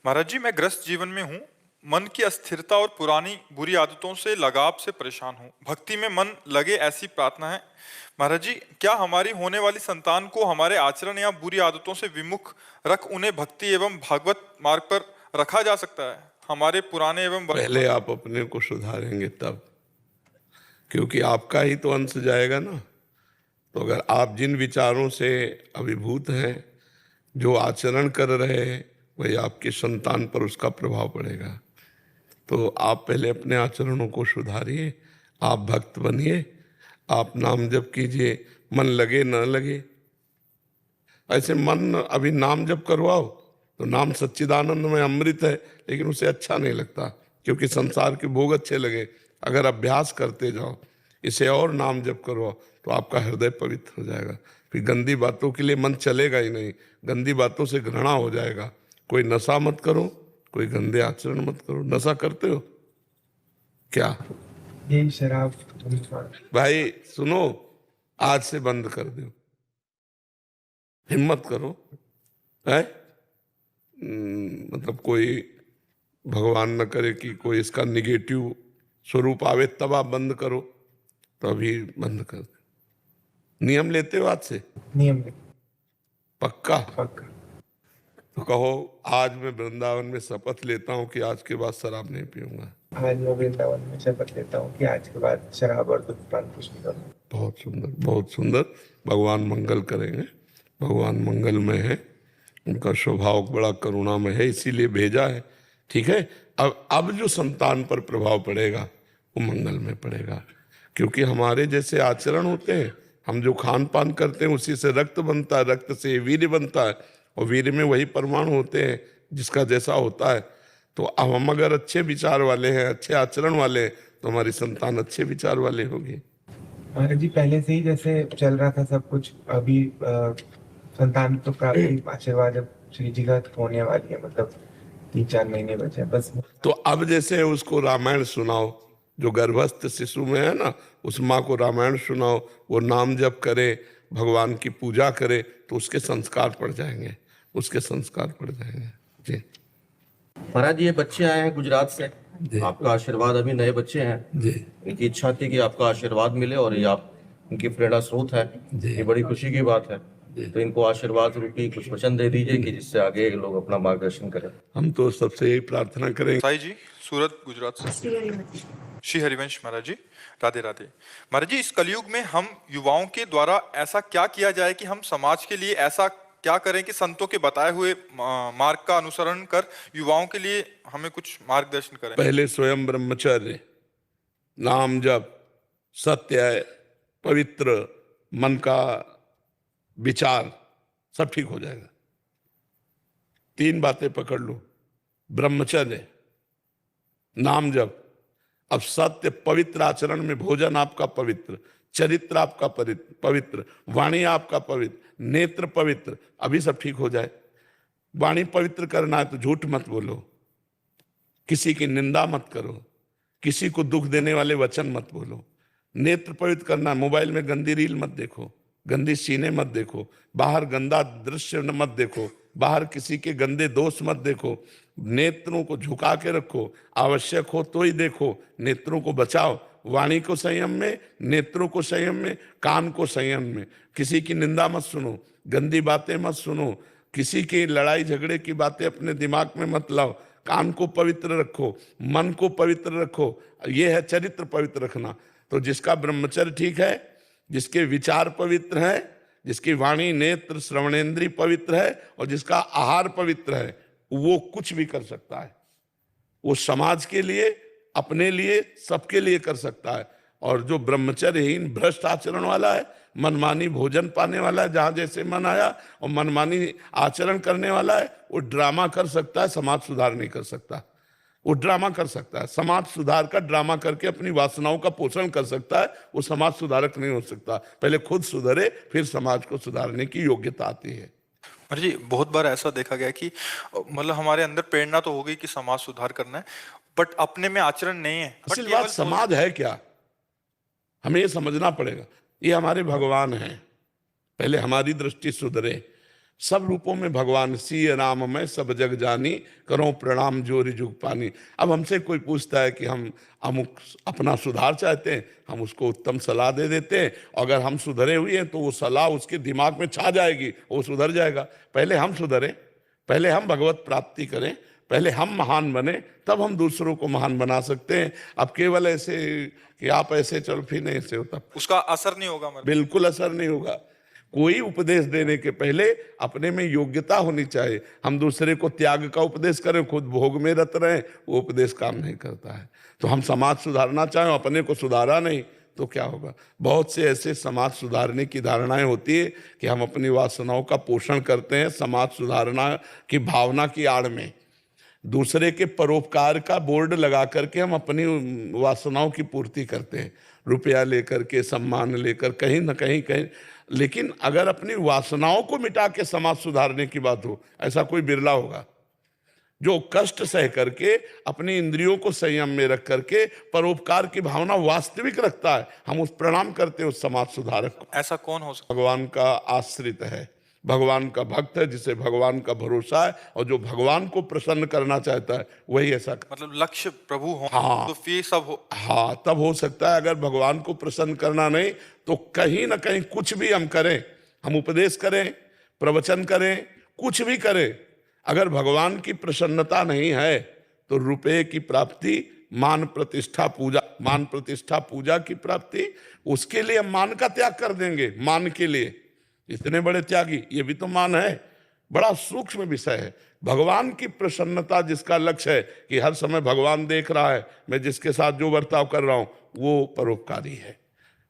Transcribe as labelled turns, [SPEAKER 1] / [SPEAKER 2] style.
[SPEAKER 1] महाराज जी, मैं ग्रस्त जीवन में हूँ। मन की अस्थिरता और पुरानी बुरी आदतों से लगाव से परेशान हूँ। भक्ति में मन लगे ऐसी प्रार्थना है। महाराज जी, क्या हमारी होने वाली संतान को हमारे आचरण या बुरी आदतों से विमुख रख उन्हें भक्ति एवं भागवत मार्ग पर रखा जा सकता है? हमारे पुराने एवं
[SPEAKER 2] पहले आप अपने को सुधारेंगे तब, क्योंकि आपका ही तो अंश जाएगा ना। तो अगर आप जिन विचारों से अभिभूत हैं, जो आचरण कर रहे हैं, वही आपकी संतान पर उसका प्रभाव पड़ेगा। तो आप पहले अपने आचरणों को सुधारिए, आप भक्त बनिए, आप नाम जप कीजिए, मन लगे न लगे। ऐसे मन अभी नाम जप करवाओ तो नाम सच्चिदानंद में अमृत है, लेकिन उसे अच्छा नहीं लगता क्योंकि संसार के भोग अच्छे लगे। अगर अभ्यास करते जाओ, इसे और नाम जप करवाओ तो आपका हृदय पवित्र हो जाएगा। फिर गंदी बातों के लिए मन चलेगा ही नहीं, गंदी बातों से घृणा हो जाएगा। कोई नशा मत करो, कोई गंदे आचरण मत करो। नशा करते हो क्या?
[SPEAKER 3] यही शराब।
[SPEAKER 2] भाई सुनो, आज से बंद कर दो, हिम्मत करो। है मतलब कोई भगवान न करे कि कोई इसका निगेटिव स्वरूप आवे, तब आप बंद करो, तो अभी बंद कर दो। नियम लेते हो आज से?
[SPEAKER 3] नियम
[SPEAKER 2] पक्का?
[SPEAKER 3] पक्का।
[SPEAKER 2] तो कहो, आज मैं वृंदावन में शपथ लेता हूँ कि आज के बाद शराब नहीं पीऊंगा।
[SPEAKER 3] आज मैं वृंदावन में शपथ लेता हूँ कि आज के बाद शराब और धूम्रपान कुछ नहीं करूँगा।
[SPEAKER 2] बहुत सुंदर, बहुत सुंदर। भगवान मंगल करेंगे, भगवान मंगल में है, उनका स्वभाव बड़ा करुणामय है, इसीलिए भेजा है। ठीक है, अब जो संतान पर प्रभाव पड़ेगा वो मंगल में पड़ेगा, क्योंकि हमारे जैसे आचरण होते हैं, हम जो खान पान करते हैं उसी से रक्त बनता है, रक्त से वीर्य बनता है, और वीर्य में वही परमाणु होते हैं जिसका जैसा होता है। तो अब हम अगर अच्छे विचार वाले हैं, अच्छे आचरण वाले हैं, तो हमारी संतान अच्छे विचार वाले होगी।
[SPEAKER 3] महाराज जी, पहले से ही जैसे चल रहा था सब कुछ, अभी संतान तो प्राप्ति आशीर्वाद अब श्री जी का होने वाली है, मतलब 3-4 महीने बचे बस।
[SPEAKER 2] तो अब जैसे उसको रामायण सुनाओ, जो गर्भस्थ शिशु में है ना, उस माँ को रामायण सुनाओ, वो नाम जप करे, भगवान की पूजा करे, तो उसके संस्कार पड़ जाएंगे, उसके संस्कार पड़ जाएंगे। जी
[SPEAKER 4] महाराज, ये बच्चे आए हैं गुजरात से, आपका आशीर्वाद, अभी नए बच्चे हैं
[SPEAKER 2] जी।
[SPEAKER 4] इनकी इच्छा थी कि आपका आशीर्वाद मिले और ये आप इनकी प्रेरणा स्रोत है। ये बड़ी खुशी की बात है। तो इनको आशीर्वाद रूपी कुछ वचन दे दीजिए कि जिससे आगे लोग अपना मार्गदर्शन करें।
[SPEAKER 2] हम तो सबसे यही प्रार्थना करेंगे।
[SPEAKER 1] साई जी, सूरत गुजरात से। श्री हरिवंश महाराज जी, राधे राधे। महाराज जी, इस कलयुग में हम युवाओं के द्वारा ऐसा क्या किया जाए कि हम समाज के लिए ऐसा क्या करें कि संतों के बताए हुए मार्ग का अनुसरण कर युवाओं के लिए हमें कुछ मार्गदर्शन करें?
[SPEAKER 2] पहले स्वयं ब्रह्मचर्य, नाम जप, सत्य, पवित्र मन का विचार, सब ठीक हो जाएगा। 3 बातें पकड़ लो, ब्रह्मचर्य, नाम जप, अब सत्य, पवित्र आचरण में भोजन आपका पवित्र, चरित्र आपका पवित्र, वाणी आपका पवित्र, नेत्र पवित्र, अभी सब ठीक हो जाए। वाणी पवित्र करना है तो झूठ मत बोलो, किसी की निंदा मत करो, किसी को दुख देने वाले वचन मत बोलो। नेत्र पवित्र करना, मोबाइल में गंदी रील मत देखो, गंदी सीने मत देखो, बाहर गंदा दृश्य मत देखो, बाहर किसी के गंदे दोष मत देखो। नेत्रों को झुका के रखो, आवश्यक हो तो ही देखो, नेत्रों को बचाओ। वाणी को संयम में, नेत्रों को संयम में, कान को संयम में। किसी की निंदा मत सुनो, गंदी बातें मत सुनो, किसी की लड़ाई झगड़े की बातें अपने दिमाग में मत लाओ। कान को पवित्र रखो, मन को पवित्र रखो, ये है चरित्र पवित्र रखना। तो जिसका ब्रह्मचर्य ठीक है, जिसके विचार पवित्र है, जिसकी वाणी नेत्र श्रवणेन्द्रिय पवित्र है, और जिसका आहार पवित्र है, वो कुछ भी कर सकता है। वो समाज के लिए, अपने लिए, सबके लिए कर सकता है। और जो ब्रह्मचर्यहीन भ्रष्ट आचरण वाला है, मनमानी भोजन पाने वाला है, जहां जैसे मन आया, और मनमानी आचरण करने वाला है, वो ड्रामा कर सकता है, समाज सुधार नहीं कर सकता। वो ड्रामा कर सकता है, समाज सुधार का ड्रामा करके अपनी वासनाओं का पोषण कर सकता है, वो समाज सुधारक नहीं हो सकता। पहले खुद सुधरे, फिर समाज को सुधारने की योग्यता आती है।
[SPEAKER 1] जी, बहुत बार ऐसा देखा गया कि मतलब हमारे अंदर प्रेरणा तो हो गई कि समाज सुधार करना है, बट अपने में आचरण नहीं है।
[SPEAKER 2] असल बात समाज है क्या, हमें ये समझना पड़ेगा। ये हमारे भगवान हैं, पहले हमारी दृष्टि सुधरे। सब रूपों में भगवान सिय राम मैं सब जग जानी, करो प्रणाम जोरी जुग पानी। अब हमसे कोई पूछता है कि हम अमुक अपना सुधार चाहते हैं, हम उसको उत्तम सलाह दे देते हैं। अगर हम सुधरे हुए हैं तो वो सलाह उसके दिमाग में छा जाएगी, वो सुधर जाएगा। पहले हम सुधरें, पहले हम भगवत प्राप्ति करें, पहले हम महान बने, तब हम दूसरों को महान बना सकते हैं। अब केवल ऐसे कि आप ऐसे चल फिर नहीं ऐसे होता,
[SPEAKER 1] उसका असर नहीं होगा महाराज।
[SPEAKER 2] बिल्कुल असर नहीं होगा। कोई उपदेश देने के पहले अपने में योग्यता होनी चाहिए। हम दूसरे को त्याग का उपदेश करें, खुद भोग में रत रहें, वो उपदेश काम नहीं करता है। तो हम समाज सुधारना चाहें, अपने को सुधारा नहीं तो क्या होगा। बहुत से ऐसे समाज सुधारने की धारणाएं होती है कि हम अपनी वासनाओं का पोषण करते हैं समाज सुधारना की भावना की आड़ में। दूसरे के परोपकार का बोर्ड लगा करके हम अपनी वासनाओं की पूर्ति करते हैं, रुपया लेकर के, सम्मान लेकर, कहीं ना कहीं। लेकिन अगर अपनी वासनाओं को मिटा के समाज सुधारने की बात हो, ऐसा कोई बिरला होगा जो कष्ट सह करके अपनी इंद्रियों को संयम में रख करके परोपकार की भावना वास्तविक रखता है। हम उस प्रणाम करते हैं उस समाज सुधारक को।
[SPEAKER 1] ऐसा कौन हो सकता
[SPEAKER 2] भगवान का आश्रित है, भगवान का भक्त है, जिसे भगवान का भरोसा है और जो भगवान को प्रसन्न करना चाहता है वही ऐसा
[SPEAKER 1] मतलब लक्ष्य प्रभु हो
[SPEAKER 2] हाँ।
[SPEAKER 1] तो फिर सब हो।
[SPEAKER 2] हाँ, तब हो सकता है। अगर भगवान को प्रसन्न करना नहीं तो कहीं ना कहीं कुछ भी हम करें, हम उपदेश करें, प्रवचन करें, कुछ भी करें, अगर भगवान की प्रसन्नता नहीं है तो रुपये की प्राप्ति, मान प्रतिष्ठा पूजा की प्राप्ति, उसके लिए हम मान का त्याग कर देंगे। मान के लिए इतने बड़े त्यागी, ये भी तो मान है। बड़ा सूक्ष्म विषय है। भगवान की प्रसन्नता जिसका लक्ष्य है कि हर समय भगवान देख रहा है, मैं जिसके साथ जो बर्ताव कर रहा हूं वो परोपकारी है।